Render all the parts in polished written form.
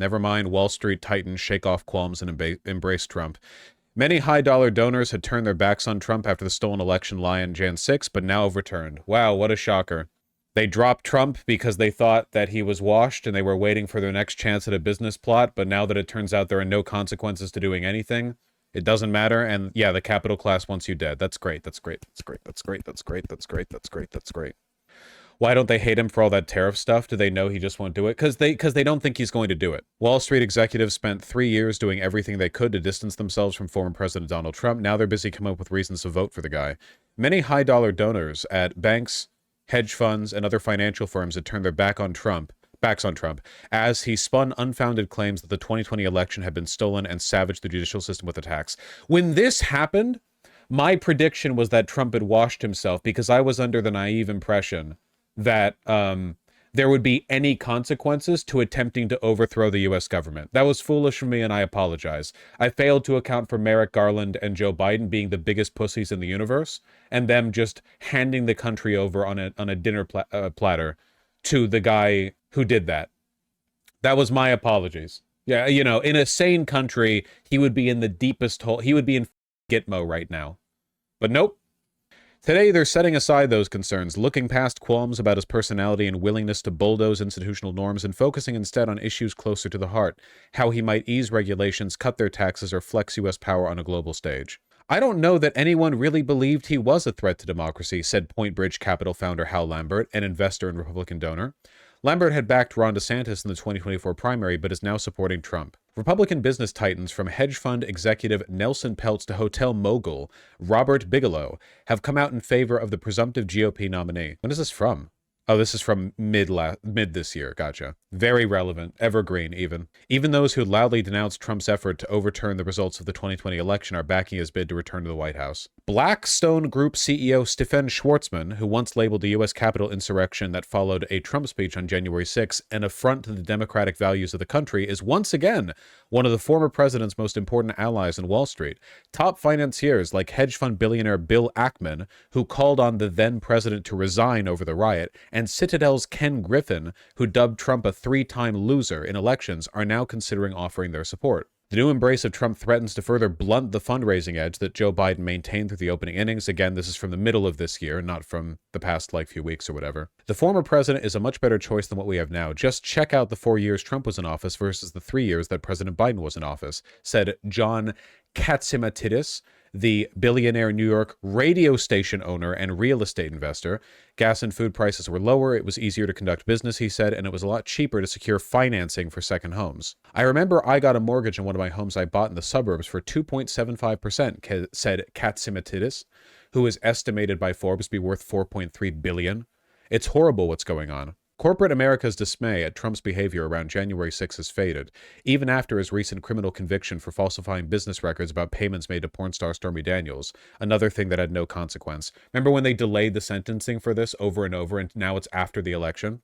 Never mind, Wall Street titans shake off qualms and embrace Trump. Many high-dollar donors had turned their backs on Trump after the stolen election lie on Jan 6, but now have returned. Wow, what a shocker. They dropped Trump because they thought that he was washed and they were waiting for their next chance at a business plot, but now that it turns out there are no consequences to doing anything, it doesn't matter, and yeah, the capital class wants you dead. That's great, that's great, that's great, that's great, that's great, that's great, that's great, that's great. Why don't they hate him for all that tariff stuff? Do they know he just won't do it? Because they don't think he's going to do it. Wall Street executives spent 3 years doing everything they could to distance themselves from former President Donald Trump. Now they're busy coming up with reasons to vote for the guy. Many high-dollar donors at banks, hedge funds, and other financial firms had turned their backs on Trump, as he spun unfounded claims that the 2020 election had been stolen and savaged the judicial system with attacks. When this happened, my prediction was that Trump had washed himself because I was under the naive impression that there would be any consequences to attempting to overthrow the U.S. government. That was foolish for me, and I apologize. I failed to account for Merrick Garland and Joe Biden being the biggest pussies in the universe, and them just handing the country over on a dinner platter to the guy who did that. That was my apologies. Yeah, you know, in a sane country, he would be in the deepest hole. He would be in Gitmo right now. But nope. Today, they're setting aside those concerns, looking past qualms about his personality and willingness to bulldoze institutional norms and focusing instead on issues closer to the heart, how he might ease regulations, cut their taxes, or flex U.S. power on a global stage. I don't know that anyone really believed he was a threat to democracy, said Point Bridge Capital founder Hal Lambert, an investor and Republican donor. Lambert had backed Ron DeSantis in the 2024 primary, but is now supporting Trump. Republican business titans from hedge fund executive Nelson Peltz to hotel mogul Robert Bigelow have come out in favor of the presumptive GOP nominee. When is this from? Oh, this is from mid this year. Gotcha. Very relevant. Evergreen, even. Even those who loudly denounced Trump's effort to overturn the results of the 2020 election are backing his bid to return to the White House. Blackstone Group CEO Stephen Schwarzman, who once labeled the U.S. Capitol insurrection that followed a Trump speech on January 6 an affront to the democratic values of the country, is once again one of the former president's most important allies in Wall Street. Top financiers like hedge fund billionaire Bill Ackman, who called on the then president to resign over the riot, and Citadel's Ken Griffin, who dubbed Trump a three-time loser in elections, are now considering offering their support. The new embrace of Trump threatens to further blunt the fundraising edge that Joe Biden maintained through the opening innings. Again, this is from the middle of this year, not from the past, few weeks or whatever. The former president is a much better choice than what we have now. Just check out the 4 years Trump was in office versus the 3 years that President Biden was in office, said John Katsimatidis, the billionaire New York radio station owner and real estate investor. Gas and food prices were lower, it was easier to conduct business, he said, and it was a lot cheaper to secure financing for second homes. I remember I got a mortgage on one of my homes I bought in the suburbs for 2.75%, said Katsimatidis, who is estimated by Forbes to be worth $4.3 billion. It's horrible what's going on. Corporate America's dismay at Trump's behavior around January 6 has faded, even after his recent criminal conviction for falsifying business records about payments made to porn star Stormy Daniels, another thing that had no consequence. Remember when they delayed the sentencing for this over and over, and now it's after the election?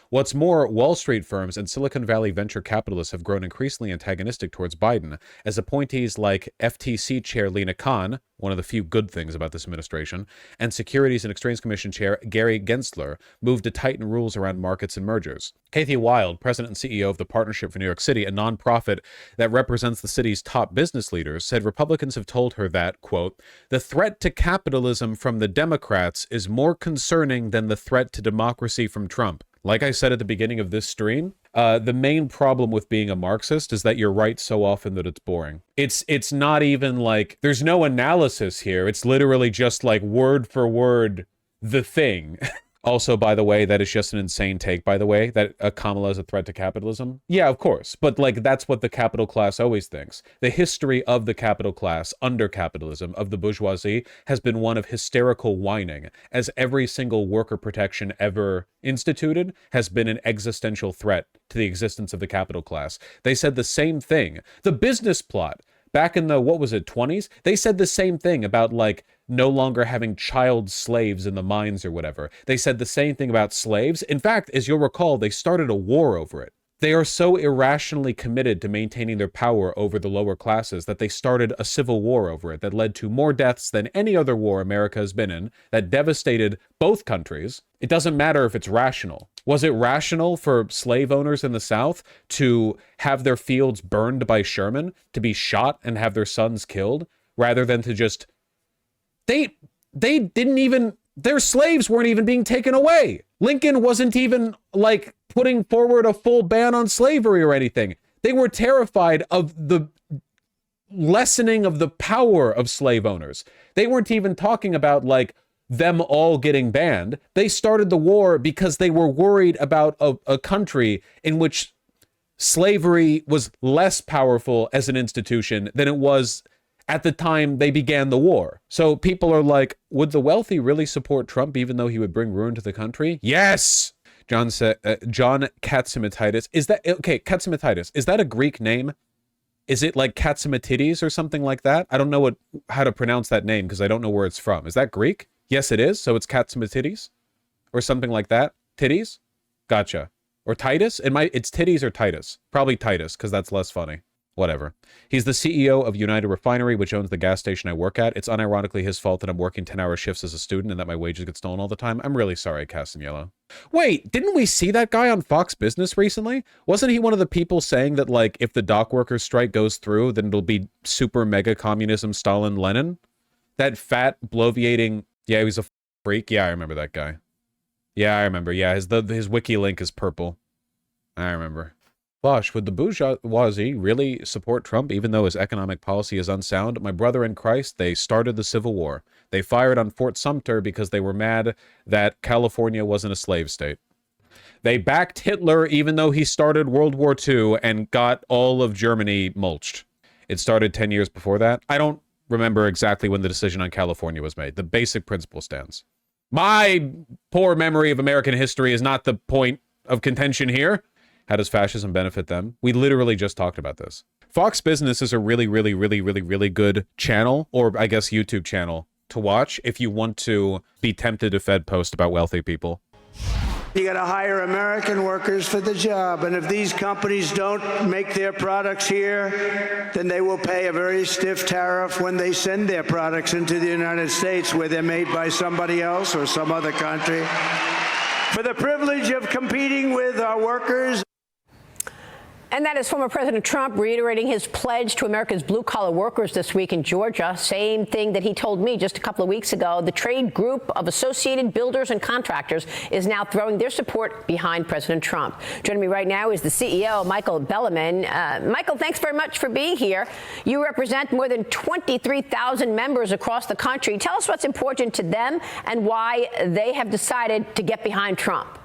What's more, Wall Street firms and Silicon Valley venture capitalists have grown increasingly antagonistic towards Biden, as appointees like FTC Chair Lena Khan, one of the few good things about this administration, and Securities and Exchange Commission Chair Gary Gensler moved to tighten rules around markets and mergers. Kathy Wild, president and CEO of the Partnership for New York City, a nonprofit that represents the city's top business leaders, said Republicans have told her that, quote, the threat to capitalism from the Democrats is more concerning than the threat to democracy from Trump. Like I said at the beginning of this stream, the main problem with being a Marxist is that you're right so often that it's boring. It's not even there's no analysis here. It's literally just word for word, the thing. Also, by the way, that is just an insane take, by the way, that Kamala is a threat to capitalism. Yeah, of course. But that's what the capital class always thinks. The history of the capital class under capitalism, of the bourgeoisie, has been one of hysterical whining, as every single worker protection ever instituted has been an existential threat to the existence of the capital class. They said the same thing. The business plot, back in the, 20s, they said the same thing about no longer having child slaves in the mines or whatever. They said the same thing about slaves. In fact, as you'll recall, they started a war over it. They are so irrationally committed to maintaining their power over the lower classes that they started a civil war over it that led to more deaths than any other war America has been in, that devastated both countries. It doesn't matter if it's rational. Was it rational for slave owners in the South to have their fields burned by Sherman, to be shot and have their sons killed, rather than to just... They didn't even... Their slaves weren't even being taken away. Lincoln wasn't even, like, putting forward a full ban on slavery or anything. They were terrified of the lessening of the power of slave owners. They weren't even talking about, like, them all getting banned. They started the war because they were worried about a country in which slavery was less powerful as an institution than it was at the time they began the war. So people are like, would the wealthy really support Trump even though he would bring ruin to the country? Yes! John Katsimatidis. Is that, okay, Katsimatidis, is that a Greek name? Is it like Katsimatides or something like that? I don't know how to pronounce that name because I don't know where it's from. Is that Greek? Yes, it is. So it's Katsimatides or something like that. Titties? Gotcha. Or Titus? It's titties or Titus. Probably Titus because that's less funny. Whatever. He's the CEO of United Refinery, which owns the gas station I work at. It's unironically his fault that I'm working 10-hour shifts as a student and that my wages get stolen all the time. I'm really sorry, Cass in Yellow. Wait, didn't we see that guy on Fox Business recently? Wasn't he one of the people saying that, like, if the dock workers strike goes through, then it'll be super mega communism Stalin Lenin? That fat, bloviating... Yeah, he was a freak. Yeah, I remember that guy. Yeah, I remember. Yeah, his wiki link is purple. I remember. Bosh, would the bourgeoisie really support Trump even though his economic policy is unsound? My brother in Christ, they started the Civil War. They fired on Fort Sumter because they were mad that California wasn't a slave state. They backed Hitler even though he started World War II and got all of Germany mulched. It started 10 years before that. I don't remember exactly when the decision on California was made. The basic principle stands. My poor memory of American history is not the point of contention here. How does fascism benefit them? We literally just talked about this. Fox Business is a really, really, really, really, really good channel, or I guess YouTube channel, to watch if you want to be tempted to Fed post about wealthy people. You got to hire American workers for the job, and if these companies don't make their products here, then they will pay a very stiff tariff when they send their products into the United States, where they're made by somebody else or some other country. For the privilege of competing with our workers. And that is former President Trump reiterating his pledge to America's blue-collar workers this week in Georgia. Same thing that he told me just a couple of weeks ago. The trade group of Associated Builders and Contractors is now throwing their support behind President Trump. Joining me right now is the CEO, Michael Belliman. Michael, thanks very much for being here. You represent more than 23,000 members across the country. Tell us what's important to them and why they have decided to get behind Trump.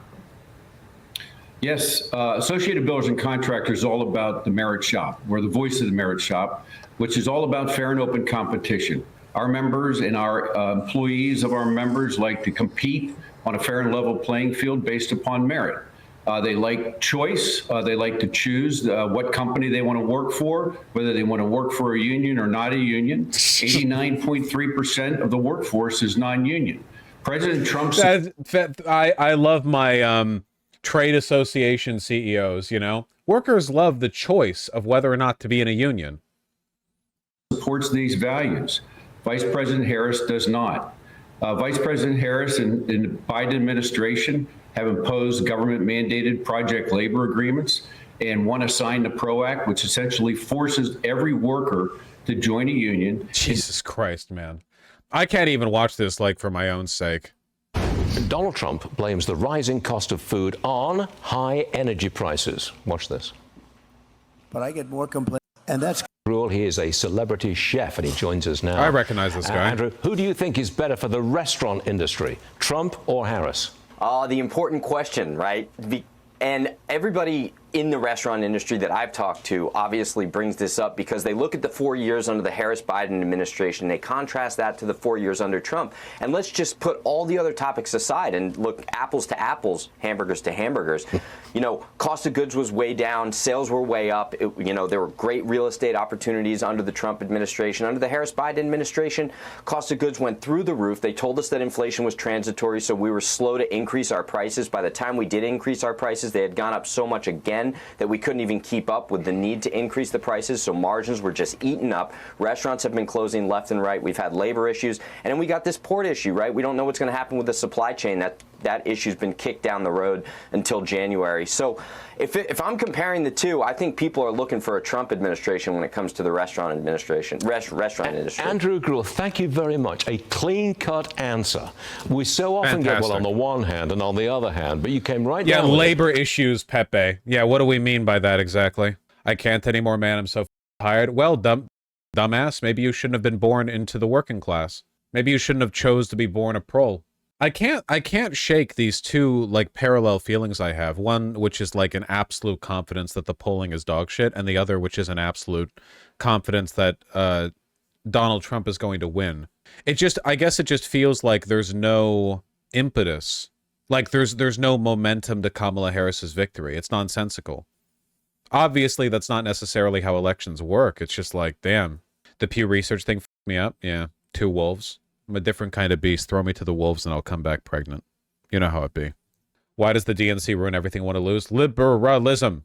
Yes, Associated Builders and Contractors is all about the merit shop. We're the voice of the merit shop, which is all about fair and open competition. Our members and our employees of our members like to compete on a fair and level playing field based upon merit. They like choice. They like to choose what company they want to work for, whether they want to work for a union or not a union. 89.3% of the workforce is non-union. President Trump's... I love my... trade association CEOs, you know, workers love the choice of whether or not to be in a union. Supports these values. Vice President Harris does not. Vice President Harris and the Biden administration have imposed government-mandated project labor agreements and want to sign the PRO Act, which essentially forces every worker to join a union. Jesus Christ, man. I can't even watch this, like, for my own sake. Donald Trump blames the rising cost of food on high energy prices. Watch this. But I get more complaints, and that's... He is a celebrity chef, and he joins us now. I recognize this guy. Andrew, who do you think is better for the restaurant industry, Trump or Harris? The important question, right? And everybody in the restaurant industry that I've talked to obviously brings this up because they look at the 4 years under the Harris-Biden administration. They contrast that to the 4 years under Trump. And let's just put all the other topics aside and look apples to apples, hamburgers to hamburgers. You know, cost of goods was way down. Sales were way up. There were great real estate opportunities under the Trump administration. Under the Harris-Biden administration, cost of goods went through the roof. They told us that inflation was transitory, so we were slow to increase our prices. By the time we did increase our prices, they had gone up so much again again that we couldn't even keep up with the need to increase the prices, so margins were just eaten up. Restaurants have been closing left and right. We've had labor issues, and then we got this port issue, right? We don't know what's going to happen with the supply chain. That issue's been kicked down the road until January. So if I'm comparing the two, I think people are looking for a Trump administration when it comes to the restaurant industry. Andrew Gruhl, thank you very much. A clean-cut answer. We so often get, well, on the one hand and on the other hand, but you came right down with labor issues, Pepe. Yeah, what do we mean by that exactly? I can't anymore, man. I'm so tired. Well, dumbass, maybe you shouldn't have been born into the working class. Maybe you shouldn't have chose to be born a prole. I can't shake these two, like, parallel feelings I have. One, which is like an absolute confidence that the polling is dog shit, and the other, which is an absolute confidence that Donald Trump is going to win. I guess it just feels like there's no impetus. Like, there's no momentum to Kamala Harris's victory. It's nonsensical. Obviously, that's not necessarily how elections work. It's just like, damn, the Pew Research thing f***ed me up. Yeah, 2 wolves. I'm a different kind of beast. Throw me to the wolves and I'll come back pregnant. You know how it be. Why does the DNC ruin everything want to lose? Liberalism.